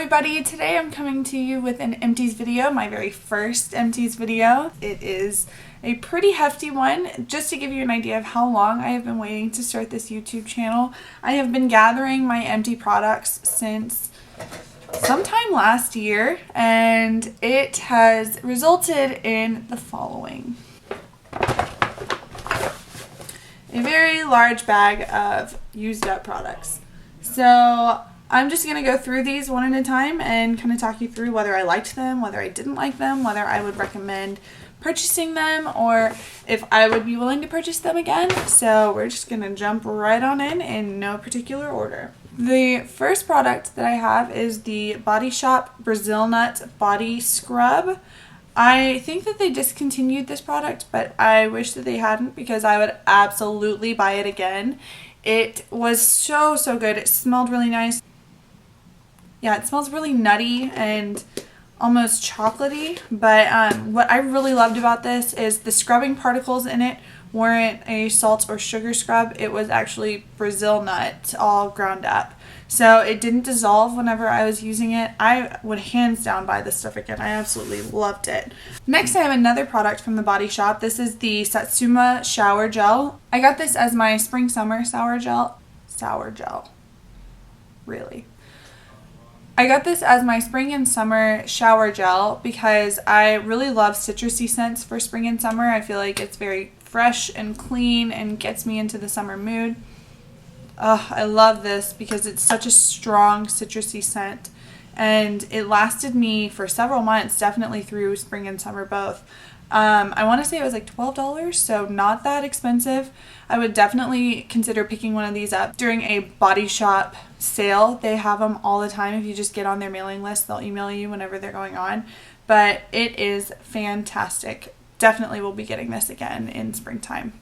everybody, today I'm coming to you with an Empties video, my very first Empties video. It is a pretty hefty one. Just to give you an idea of how long I have been waiting to start this YouTube channel, I have been gathering my empty products since sometime last year, and it has resulted in the following. A very large bag of used up products. So I'm just going to go through these one at a time and kind of talk you through whether I liked them, whether I didn't like them, whether I would recommend purchasing them, or if I would be willing to purchase them again. So we're just going to jump right on in no particular order. The first product that I have is the Body Shop Brazil Nut Body Scrub. I think that they discontinued this product, but I wish that they hadn't, because I would absolutely buy it again. It was so good. It smelled really nice. Yeah, it smells really nutty and almost chocolatey, but what I really loved about this is the scrubbing particles in it weren't a salt or sugar scrub. It was actually Brazil nut all ground up. So it didn't dissolve whenever I was using it. I would hands down buy this stuff again. I absolutely loved it. Next, I have another product from the Body Shop. This is the Satsuma Shower Gel. I got this as my spring-summer sour gel. Really. I got this as my spring and summer shower gel because I really love citrusy scents for spring and summer. I feel like it's very fresh and clean and gets me into the summer mood. I love this because it's such a strong citrusy scent, and it lasted me for several months, definitely through spring and summer both. I want to say it was like $12, so not that expensive. I would definitely consider picking one of these up during a Body Shop sale. They have them all the time. If you just get on their mailing list, they'll email you whenever they're going on. But it is fantastic. Definitely will be getting this again in springtime.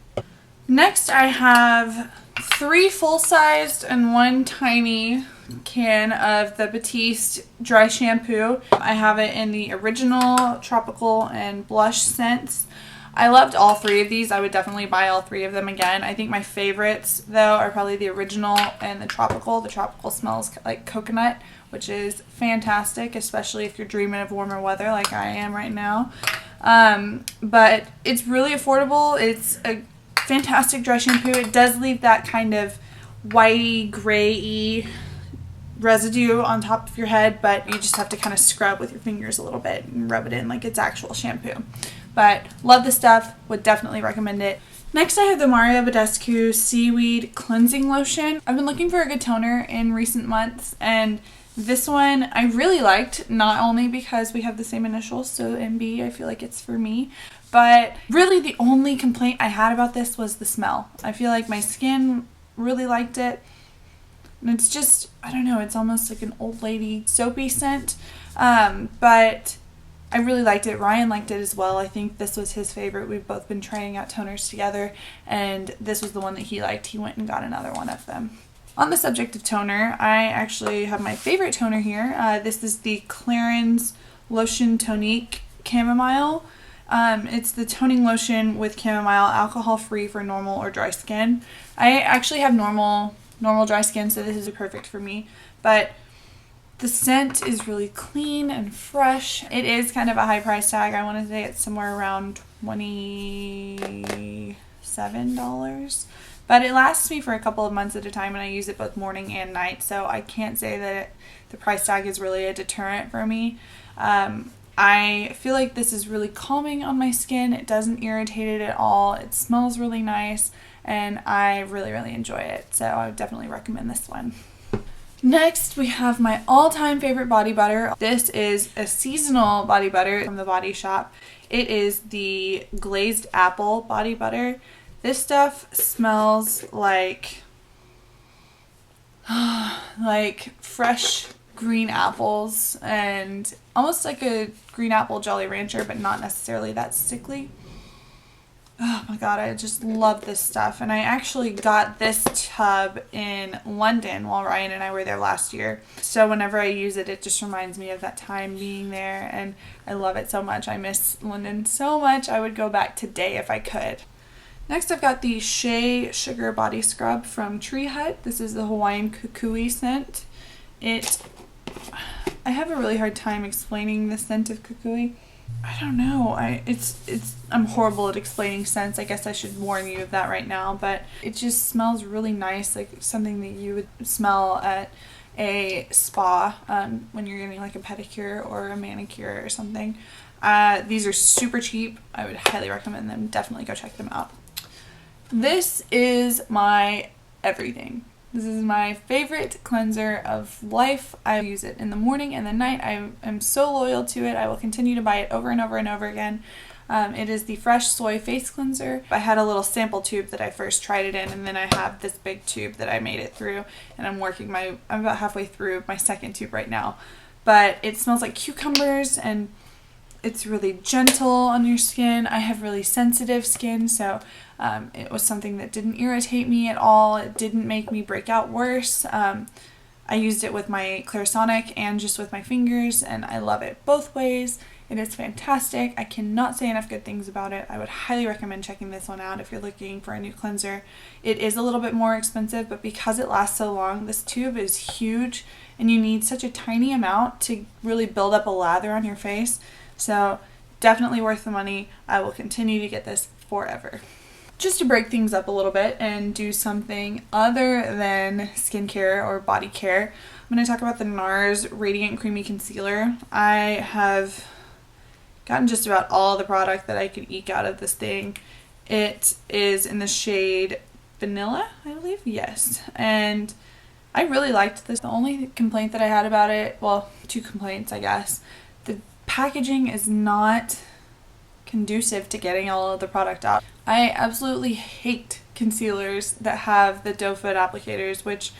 Next, I have 3 full-sized and 1 tiny can of the Batiste dry shampoo. I have it in the original, tropical, and blush scents. I loved all 3 of these. I would definitely buy all 3 of them again. I think my favorites, though, are probably the original and the tropical. The tropical smells like coconut, which is fantastic, especially if you're dreaming of warmer weather like I am right now. But it's really affordable. It's a fantastic dry shampoo. It does leave that kind of whitey, grayy residue on top of your head, but you just have to kind of scrub with your fingers a little bit and rub it in like it's actual shampoo. But love this stuff, would definitely recommend it. Next, I have the Mario Badescu Seaweed Cleansing Lotion. I've been looking for a good toner in recent months, and this one I really liked, not only because we have the same initials, so MB, I feel like it's for me, but really the only complaint I had about this was the smell. I feel like my skin really liked it. And it's just, I don't know, it's almost like an old lady soapy scent, but I really liked it. Ryan liked it as well. I think this was his favorite. We've both been trying out toners together, and this was the one that he liked. He went and got another one of them. On the subject of toner, I actually have my favorite toner here. This is the Clarins Lotion Tonique Chamomile. It's the toning lotion with chamomile, alcohol-free for normal or dry skin. I actually have normal dry skin, so this is perfect for me. But the scent is really clean and fresh. It is kind of a high price tag. I want to say it's somewhere around $27. But it lasts me for a couple of months at a time, and I use it both morning and night, so I can't say that the price tag is really a deterrent for me. I feel like this is really calming on my skin. It doesn't irritate it at all. It smells really nice, and I really enjoy it, so I would definitely recommend this one. Next, we have my all-time favorite body butter. This is a seasonal body butter from the Body Shop. It is the Glazed Apple body butter. This stuff smells like fresh green apples, and almost like a green apple Jolly Rancher, but not necessarily that sickly. Oh my god, I just love this stuff. And I actually got this tub in London while Ryan and I were there last year. So whenever I use it, it just reminds me of that time being there, and I love it so much. I miss London so much. I would go back today if I could. Next, I've got the Shea Sugar Body Scrub from Tree Hut. This is the Hawaiian Kukui scent. It I have a really hard time explaining the scent of kukui. I don't know. I'm horrible at explaining scents. I guess I should warn you of that right now, but it just smells really nice, like something that you would smell at a spa when you're getting like a pedicure or a manicure or something. These are super cheap. I would highly recommend them. Definitely go check them out. This is my everything. This is my favorite cleanser of life. I use it in the morning and the night. I am so loyal to it. I will continue to buy it over and over and over again. It is the Fresh Soy Face Cleanser. I had a little sample tube that I first tried it in, and then I have this big tube that I made it through, and I'm about halfway through my second tube right now. But it smells like cucumbers, and it's really gentle on your skin. I have really sensitive skin, so it was something that didn't irritate me at all. It didn't make me break out worse. I used it with my Clarisonic and just with my fingers, and I love it both ways. It is fantastic. I cannot say enough good things about it. I would highly recommend checking this one out if you're looking for a new cleanser. It is a little bit more expensive, but because it lasts so long, this tube is huge, and you need such a tiny amount to really build up a lather on your face. So definitely worth the money. I will continue to get this forever. Just to break things up a little bit and do something other than skincare or body care, I'm going to talk about the Nars Radiant Creamy Concealer. I have gotten just about all the product that I could eke out of this thing. It is in the shade Vanilla, I believe. Yes. And I really liked this. The only complaint that I had about it, well, two complaints, I guess. The packaging is not conducive to getting all of the product out. I absolutely hate concealers that have the doe foot applicators, which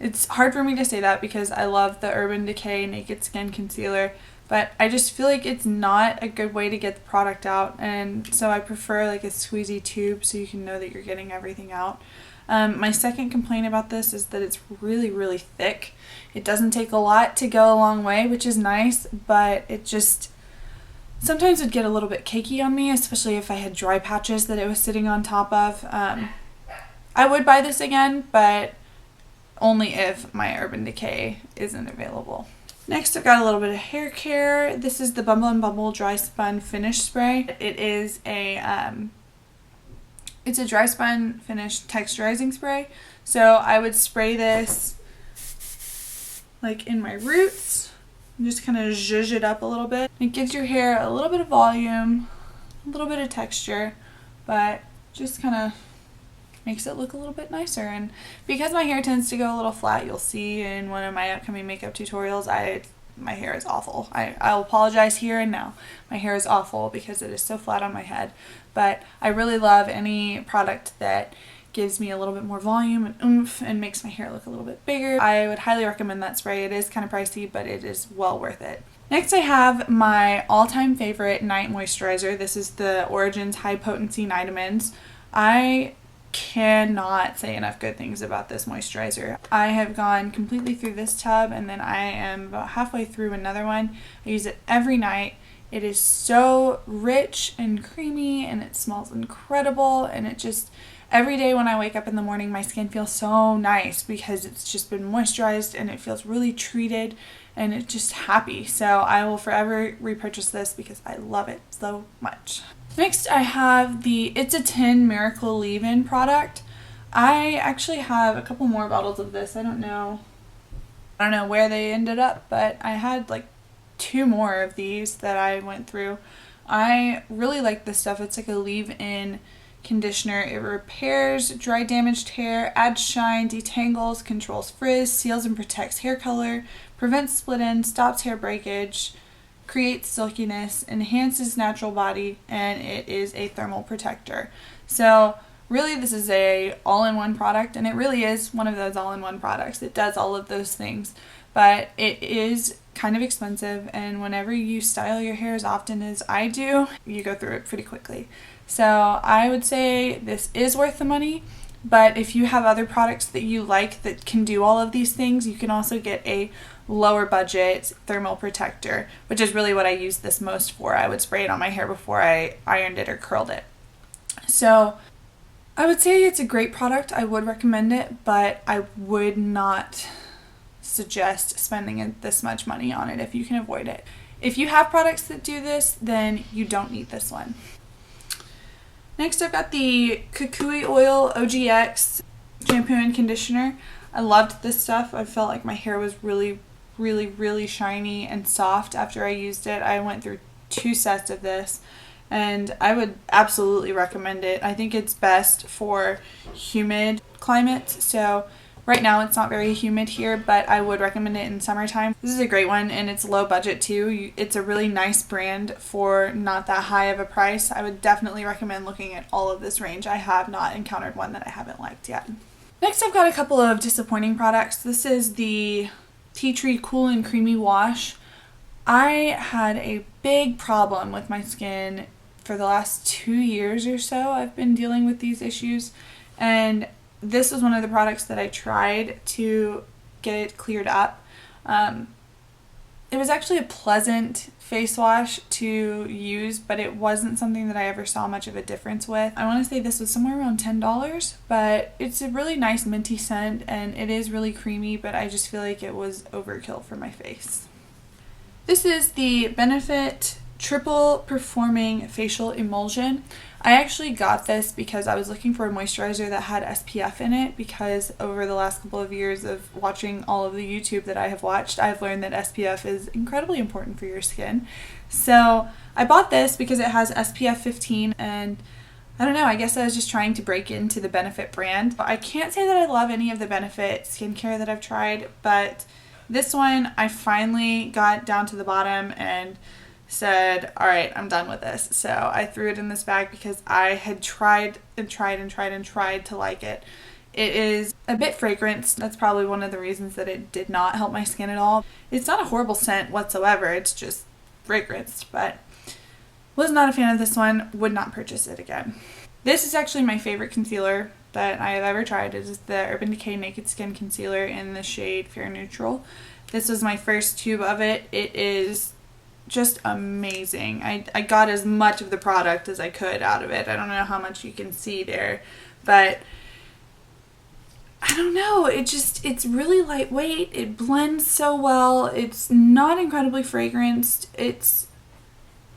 it's hard for me to say that because I love the Urban Decay Naked Skin Concealer, but I just feel like it's not a good way to get the product out, and so I prefer like a squeezy tube so you can know that you're getting everything out. My second complaint about this is that it's really, really thick. It doesn't take a lot to go a long way, which is nice, but it just sometimes would get a little bit cakey on me, especially if I had dry patches that it was sitting on top of. I would buy this again, but only if my Urban Decay isn't available. Next, I've got a little bit of hair care. This is the Bumble and Bumble Dry Spun Finish Spray. It is it's a dry spun finish texturizing spray. So I would spray this like in my roots and just kind of zhuzh it up a little bit. It gives your hair a little bit of volume, a little bit of texture, but just kind of makes it look a little bit nicer. And because my hair tends to go a little flat, you'll see in one of my upcoming makeup tutorials, my hair is awful. I'll apologize here and now. My hair is awful because it is so flat on my head. But I really love any product that gives me a little bit more volume and oomph and makes my hair look a little bit bigger. I would highly recommend that spray. It is kind of pricey, but it is well worth it. Next, I have my all-time favorite night moisturizer. This is the Origins High Potency Nightamins. I cannot say enough good things about this moisturizer. I have gone completely through this tub, and then I am about halfway through another one. I use it every night. It is so rich and creamy, and it smells incredible, and it just, every day when I wake up in the morning, my skin feels so nice because it's just been moisturized and it feels really treated and it's just happy. So I will forever repurchase this because I love it so much. Next, I have the It's a 10 Miracle Leave-In product. I actually have a couple more bottles of this. I don't know where they ended up, but I had like 2 more of these that I went through. I really like this stuff. It's like a leave-in conditioner. It repairs dry damaged hair, adds shine, detangles, controls frizz, seals and protects hair color, prevents split ends, stops hair breakage, creates silkiness, enhances natural body, and it is a thermal protector. So really this is a all-in-one product, and it really is one of those all-in-one products. It does all of those things, but it is kind of expensive, and whenever you style your hair as often as I do, you go through it pretty quickly. So I would say this is worth the money, but if you have other products that you like that can do all of these things, you can also get a lower budget thermal protector, which is really what I use this most for. I would spray it on my hair before I ironed it or curled it. So I would say it's a great product. I would recommend it, but I would not suggest spending this much money on it if you can avoid it. If you have products that do this, then you don't need this one. Next, I've got the Kukui Oil OGX shampoo and conditioner. I loved this stuff. I felt like my hair was really, really, really shiny and soft after I used it. I went through 2 sets of this, and I would absolutely recommend it. I think it's best for humid climates. So right now it's not very humid here, but I would recommend it in summertime. This is a great one, and it's low budget too. It's a really nice brand for not that high of a price. I would definitely recommend looking at all of this range. I have not encountered one that I haven't liked yet. Next, I've got a couple of disappointing products. This is the Tea Tree Cool and Creamy Wash. I had a big problem with my skin for the last 2 years or so. I've been dealing with these issues, and this was one of the products that I tried to get it cleared up. It was actually a pleasant face wash to use, but it wasn't something that I ever saw much of a difference with. I want to say this was somewhere around $10, but it's a really nice minty scent, and it is really creamy, but I just feel like it was overkill for my face. This is the Benefit Triple Performing Facial Emulsion. I actually got this because I was looking for a moisturizer that had SPF in it, because over the last couple of years of watching all of the YouTube that I have watched, I've learned that SPF is incredibly important for your skin. So I bought this because it has SPF 15, and I don't know, I guess I was just trying to break into the Benefit brand. I can't say that I love any of the Benefit skincare that I've tried, but this one I finally got down to the bottom and said, all right, I'm done with this. So I threw it in this bag because I had tried to like it. It is a bit fragrant. That's probably one of the reasons that it did not help my skin at all. It's not a horrible scent whatsoever. It's just fragrance, but was not a fan of this one. Would not purchase it again. This is actually my favorite concealer that I have ever tried. It is the Urban Decay Naked Skin Concealer in the shade Fair Neutral. This was my first tube of it. It is just amazing. I got as much of the product as I could out of it. I don't know how much you can see there, but I don't know, it's really lightweight. It blends so well. It's not incredibly fragranced. It's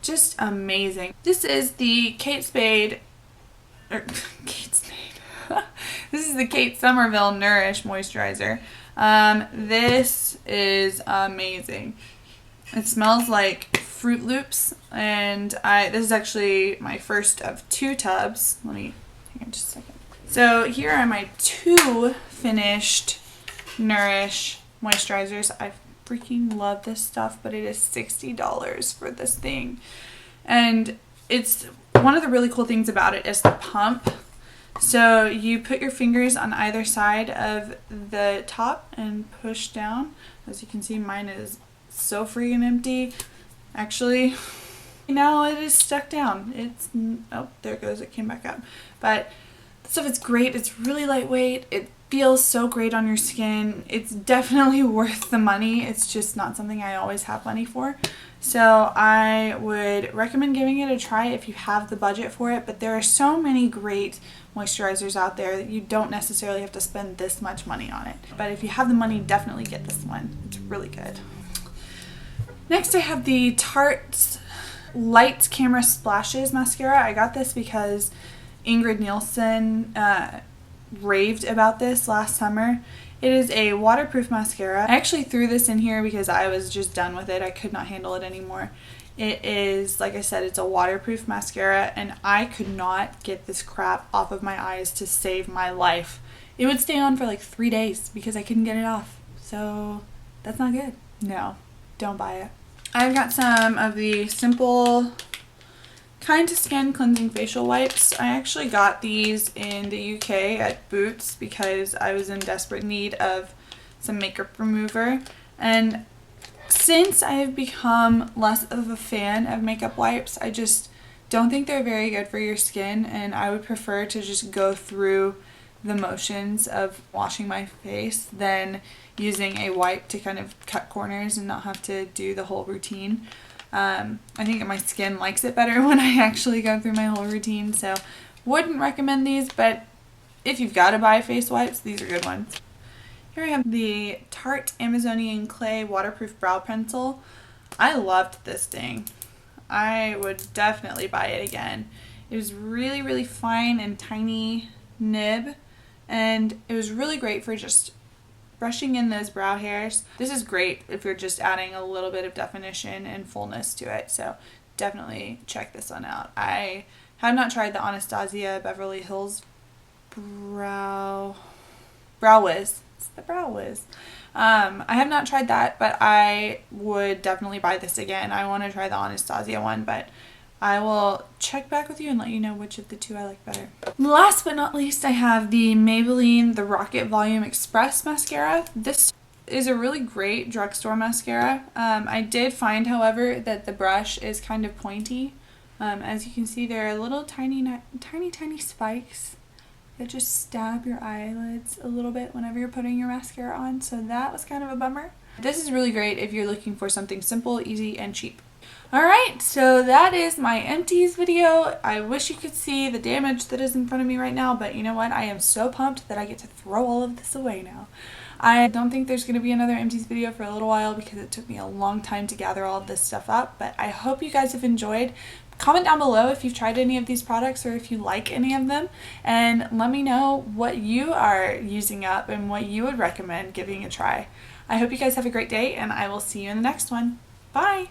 just amazing. This is the Kate Spade this is the Kate Somerville Nourish Moisturizer. This is amazing. It smells like Fruit Loops, and this is actually my first of 2 tubs. Let me hang on just a second. So here are my 2 finished Nourish moisturizers. I freaking love this stuff, but it is $60 for this thing. And it's one of the really cool things about it is the pump. So you put your fingers on either side of the top and push down. As you can see, mine is so freaking empty. Actually, now it is stuck down. It's, oh, there it goes, it came back up. But the stuff is great. It's really lightweight. It feels so great on your skin. It's definitely worth the money. It's just not something I always have money for. So I would recommend giving it a try if you have the budget for it, but there are so many great moisturizers out there that you don't necessarily have to spend this much money on it. But if you have the money, definitely get this one. It's really good. Next, I have the Tarte Light Camera Splashes Mascara. I got this because Ingrid Nielsen raved about this last summer. It is a waterproof mascara. I actually threw this in here because I was just done with it. I could not handle it anymore. It is, like I said, it's a waterproof mascara, and I could not get this crap off of my eyes to save my life. It would stay on for like 3 days because I couldn't get it off. So that's not good. No, don't buy it. I've got some of the Simple Kind to Skin Cleansing Facial Wipes. I actually got these in the UK at Boots because I was in desperate need of some makeup remover. And since I have become less of a fan of makeup wipes, I just don't think they're very good for your skin, and I would prefer to just go through the motions of washing my face than using a wipe to kind of cut corners and not have to do the whole routine. I think my skin likes it better when I actually go through my whole routine, so wouldn't recommend these, but if you've got to buy face wipes, these are good ones. Here we have the Tarte Amazonian Clay Waterproof Brow Pencil. I loved this thing. I would definitely buy it again. It was really, really fine and tiny nib, and it was really great for just brushing in those brow hairs. This is great if you're just adding a little bit of definition and fullness to it, so definitely check this one out. I have not tried the Anastasia Beverly Hills Brow Wiz. It's the Brow Wiz. I have not tried that, but I would definitely buy this again. I want to try the Anastasia one, but I will check back with you and let you know which of the two I like better. Last but not least, I have the Maybelline The Rocket Volume Express Mascara. This is a really great drugstore mascara. I did find, however, that the brush is kind of pointy. As you can see, there are little tiny spikes that just stab your eyelids a little bit whenever you're putting your mascara on, so that was kind of a bummer. This is really great if you're looking for something simple, easy, and cheap. Alright, so that is my Empties video. I wish you could see the damage that is in front of me right now, but you know what? I am so pumped that I get to throw all of this away now. I don't think there's going to be another Empties video for a little while because it took me a long time to gather all of this stuff up, but I hope you guys have enjoyed. Comment down below if you've tried any of these products or if you like any of them, and let me know what you are using up and what you would recommend giving a try. I hope you guys have a great day, and I will see you in the next one. Bye!